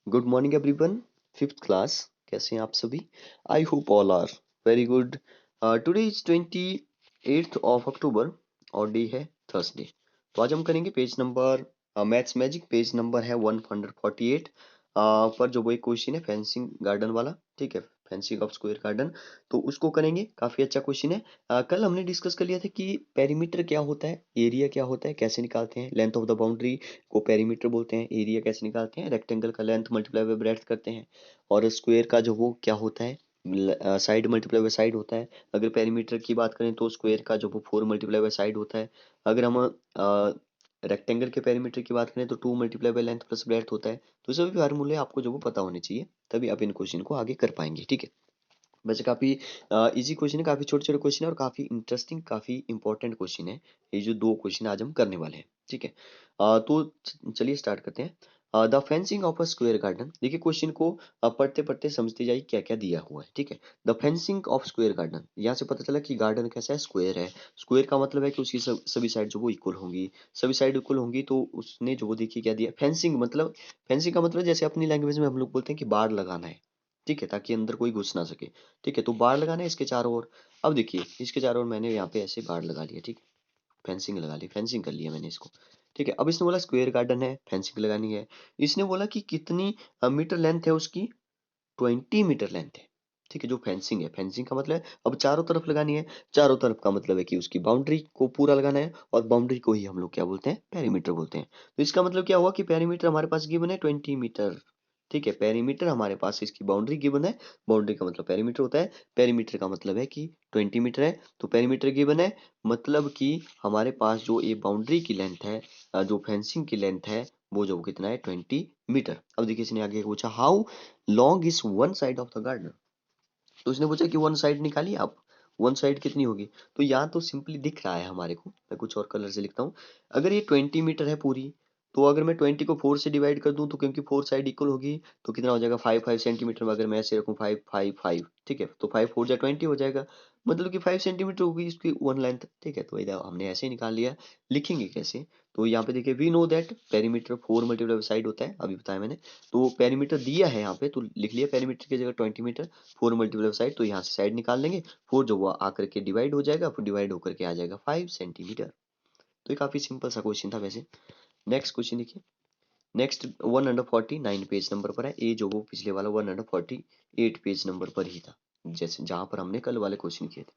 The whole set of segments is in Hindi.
Good morning everyone. Fifth class, कैसे हैं आप सभी? I hope all are very good. Today is 28th of October और डे है थर्सडे। तो आज हम करेंगे page number maths magic, page number है 148 पर जो वो एक क्वेश्चन है फेंसिंग गार्डन वाला, ठीक है, फेंसिंग ऑफ स्क्वायर गार्डन। तो उसको करेंगे, काफी अच्छा क्वेश्चन है। कल हमने डिस्कस कर लिया था कि पेरीमीटर क्या होता है, एरिया क्या होता है, कैसे निकालते हैं, लेंथ ऑफ द बाउंड्री को पेरीमीटर बोलते हैं, एरिया कैसे निकालते हैं, रेक्टेंगल का लेंथ मल्टीप्लाई बाय ब्रेड्थ करते हैं, और स्क्वायर का जो वो क्या होता है, साइड मल्टीप्लाई बाय साइड होता है। अगर पेरीमीटर की बात करें तो स्क्वायर का जो वो 4 मल्टीप्लाई बाय साइड होता है। अगर हम रेक्टेंगल के पेरीमीटर की बात करें तो 2 multiply by length plus breadth होता है। तो सभी फार्मूले आपको जो वो पता होने चाहिए, तभी आप इन क्वेश्चन को आगे कर पाएंगे, ठीक है। वैसे काफी इजी क्वेश्चन है, काफी छोटे छोटे क्वेश्चन है और काफी इंटरेस्टिंग, काफी इंपॉर्टेंट क्वेश्चन है। ये जो दो क्वेश्चन आज हम करने वाले हैं, ठीक है। तो चलिए स्टार्ट करते हैं। The fencing of a square garden, देखिए क्वेश्चन को पढ़ते पढ़ते समझते जाइए क्या क्या दिया हुआ है, ठीक है। The fencing of square garden, यहाँ से पता चला कि गार्डन कैसा है, स्क्वायर है। स्क्वायर का मतलब है कि उसकी सभी साइड जो वो इक्वल होंगी। सभी साइड इक्वल होंगी तो उसने जो वो देखिए क्या दिया, फेंसिंग मतलब, फेंसिंग का मतलब जैसे अपनी लैंग्वेज में हम लोग बोलते हैं कि बाड़ लगाना है, ठीक है, ताकि अंदर कोई घुस ना सके। ठीक है, तो बाड़ लगाना है इसके चारों ओर। अब देखिए इसके चारों ओर मैंने यहाँ पे ऐसे बाड़ लगा लिया, ठीक है, फेंसिंग लगा ली, फेंसिंग कर लिया मैंने इसको। ठीक है, अब इसने बोला स्क्वायर गार्डन है, फेंसिंग लगानी है। इसने बोला कि कितनी मीटर लेंथ है उसकी, 20 मीटर लेंथ है। ठीक है, जो फेंसिंग है, फेंसिंग का मतलब है अब चारों तरफ लगानी है। चारों तरफ का मतलब है कि उसकी बाउंड्री को पूरा लगाना है, और बाउंड्री को ही हम लोग क्या बोलते हैं, पेरीमीटर बोलते हैं। तो इसका मतलब क्या हुआ कि पेरीमीटर हमारे पास गिवन है 20 मीटर। ठीक है, पेरीमीटर हमारे पास, इसकी बाउंड्री गिवन है। बाउंड्री का मतलब पेरीमीटर होता है, पेरीमीटर का मतलब है कि 20 मीटर है। तो पेरीमीटर गिवन है, मतलब कि हमारे पास जो ये बाउंड्री की लेंथ है, जो फेंसिंग की लेंथ है, वो जो कितना है, 20 मीटर। अब देखिए इसने आगे पूछा how long is one side of the garden. तो उसने पूछा कि वन साइड निकालिए आप, वन साइड कितनी होगी। तो यहाँ तो सिंपली दिख रहा है हमारे को, मैं कुछ और कलर से लिखता हूँ। अगर ये 20 मीटर है पूरी, तो अगर मैं 20 को 4 से डिवाइड कर दूं, तो क्योंकि 4 साइड इक्वल होगी, तो कितना हो जाएगा, 5 5 सेंटीमीटर में। अगर मैं ऐसे रखूँ 5 5 5, ठीक है, तो 5 4 जा 20 हो जाएगा। मतलब कि 5 सेंटीमीटर होगी इसकी वन लेंथ, ठीक है। तो इधर हमने ऐसे ही निकाल लिया। लिखेंगे कैसे, तो यहाँ पे देखिए we know that perimeter 4 multiply side होता है, अभी बताया मैंने। तो पेरीमीटर दिया है यहाँ पे, तो लिख लिया पेरीमीटर की जगह 20 मीटर, 4 मल्टीप्लाई साइड, तो यहाँ से साइड निकाल लेंगे। 4 जो वो आकर के डिवाइड हो जाएगा, फिर डिवाइड होकर के आ जाएगा 5 सेंटीमीटर। तो ये काफी सिंपल सा क्वेश्चन था वैसे। नेक्स्ट क्वेश्चन देखिए। नेक्स्ट 149 पेज नंबर पर है, ये जो वो पिछले वाला 148 पेज नंबर पर ही था, जैसे जहां पर हमने कल वाले क्वेश्चन किए थे।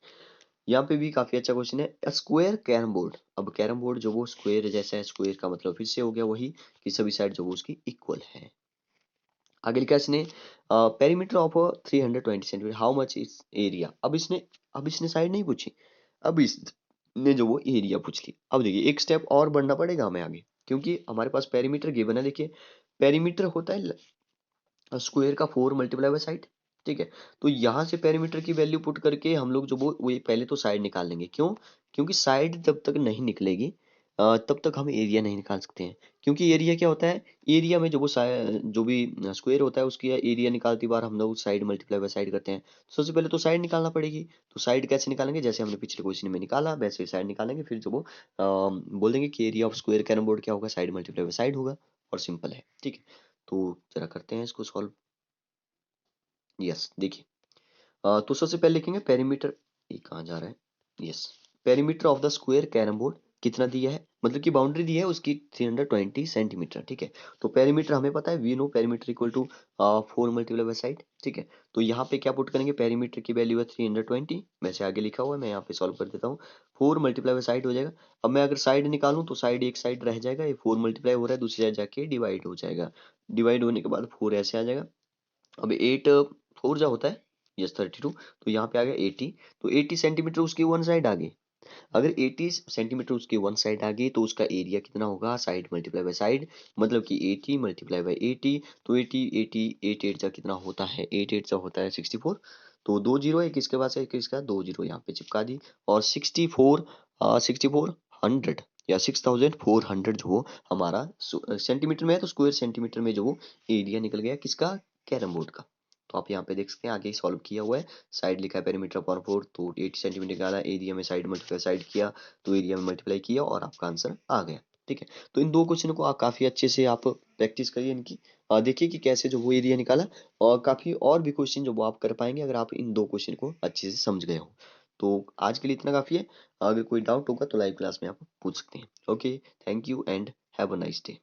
यहाँ पे भी काफी अच्छा क्वेश्चन है, स्क्वायर कैरम बोर्ड। अब कैरम बोर्ड जो वो स्क्वायर जैसा है, स्क्वायर का मतलब फिर से हो गया वही कि सभी साइड जो वो उसकी इक्वल है। आगे लिखा इसने, perimeter of 320 centimetre, how much is area. अब इसने साइड नहीं पूछी, अब इसने जो वो एरिया पूछ ली। अब देखिए एक स्टेप और बढ़ना पड़ेगा हमें आगे, क्योंकि हमारे पास पेरीमीटर गिवन है। देखिए पेरीमीटर होता है स्क्वायर का 4 मल्टीप्लाई बाय साइड, ठीक है। तो यहाँ से पेरीमीटर की वैल्यू पुट करके हम लोग जो वो पहले तो साइड निकाल लेंगे। क्यों? क्योंकि साइड जब तक नहीं निकलेगी, तब तक हम एरिया नहीं निकाल सकते हैं। क्योंकि एरिया क्या होता है, एरिया में जो वो जो भी स्क्वायर होता है उसकी एरिया निकालती बार हम लोग साइड मल्टीप्लाई बाय साइड करते हैं। तो सबसे पहले तो साइड निकालना पड़ेगी। तो साइड कैसे निकालेंगे, जैसे हमने पिछले क्वेश्चन में निकाला वैसे ही साइड निकालेंगे। फिर जो वो बोल देंगे कि area of square carrom board क्या होगा, साइड मल्टीप्लाई बाय साइड होगा, और सिंपल है, ठीक है। तो जरा करते हैं इसको सॉल्व। यस देखिए, तो सबसे पहले लिखेंगे पेरीमीटर, ये कहाँ जा रहा है, yes, perimeter of the square carrom board कितना दिया है, मतलब कि बाउंड्री दी है उसकी 320 सेंटीमीटर, ठीक है। तो पेरीमीटर हमें पता है, we know perimeter equal to 4 multiply by side, ठीक है। तो यहाँ पे क्या पुट करेंगे, पेरीमीटर की वैल्यू है 320, वैसे आगे लिखा हुआ है, मैं यहाँ पे सॉल्व कर देता हूँ। 4 मल्टीप्लाई बाय साइड हो जाएगा। अब मैं अगर साइड निकालूं तो साइड, एक साइड रह जाएगा, ये 4 मल्टीप्लाई हो रहा है, दूसरी साइड जाके डिवाइड हो जाएगा। डिवाइड होने के बाद 4 ऐसे आ जाएगा। अब 8 4 जा होता है, यस 32, तो यहाँ पे आ गया 80। तो 80 सेंटीमीटर उसकी वन साइड आ गई। अगर 80 सेंटीमीटर उसकी वन साइड आ गई तो उसका एरिया कितना होगा, साइड मल्टीप्लाई बाय साइड, मतलब कि 80 मल्टीप्लाई बाय 80। तो 80 80 8 8 जा कितना होता है, 8 8 जा होता है 64। तो दो जीरो है, किसके पास है, किसका, दो जीरो यहाँ पे चिपका दी। और 64 6400 या 6400 जो वो हमारा सेंटीमीटर में है, तो स्क्वायर सेंटीमीटर में जो वो एरिया निकल गया किसका, कैरम बोर्ड का। तो आप यहाँ पे देख सकते हैं आगे सॉल्व किया हुआ है। साइड लिखा है पेरीमीटर अपॉन 4, तो 80 सेंटीमीटर निकाला, एरिया में साइड मल्टीप्लाई साइड किया, तो एरिया में मल्टीप्लाई किया और आपका आंसर आ गया, ठीक है। तो इन दो क्वेश्चन को आप काफी अच्छे से आप प्रैक्टिस करिए इनकी, देखिए कि कैसे जो वो एरिया निकाला, और काफ़ी और भी क्वेश्चन जो वो आप कर पाएंगे अगर आप इन 2 क्वेश्चन को अच्छे से समझ गए हो। तो आज के लिए इतना काफ़ी है। अगर कोई डाउट होगा तो लाइव क्लास में आप पूछ सकते हैं। Okay, thank you and have a nice day.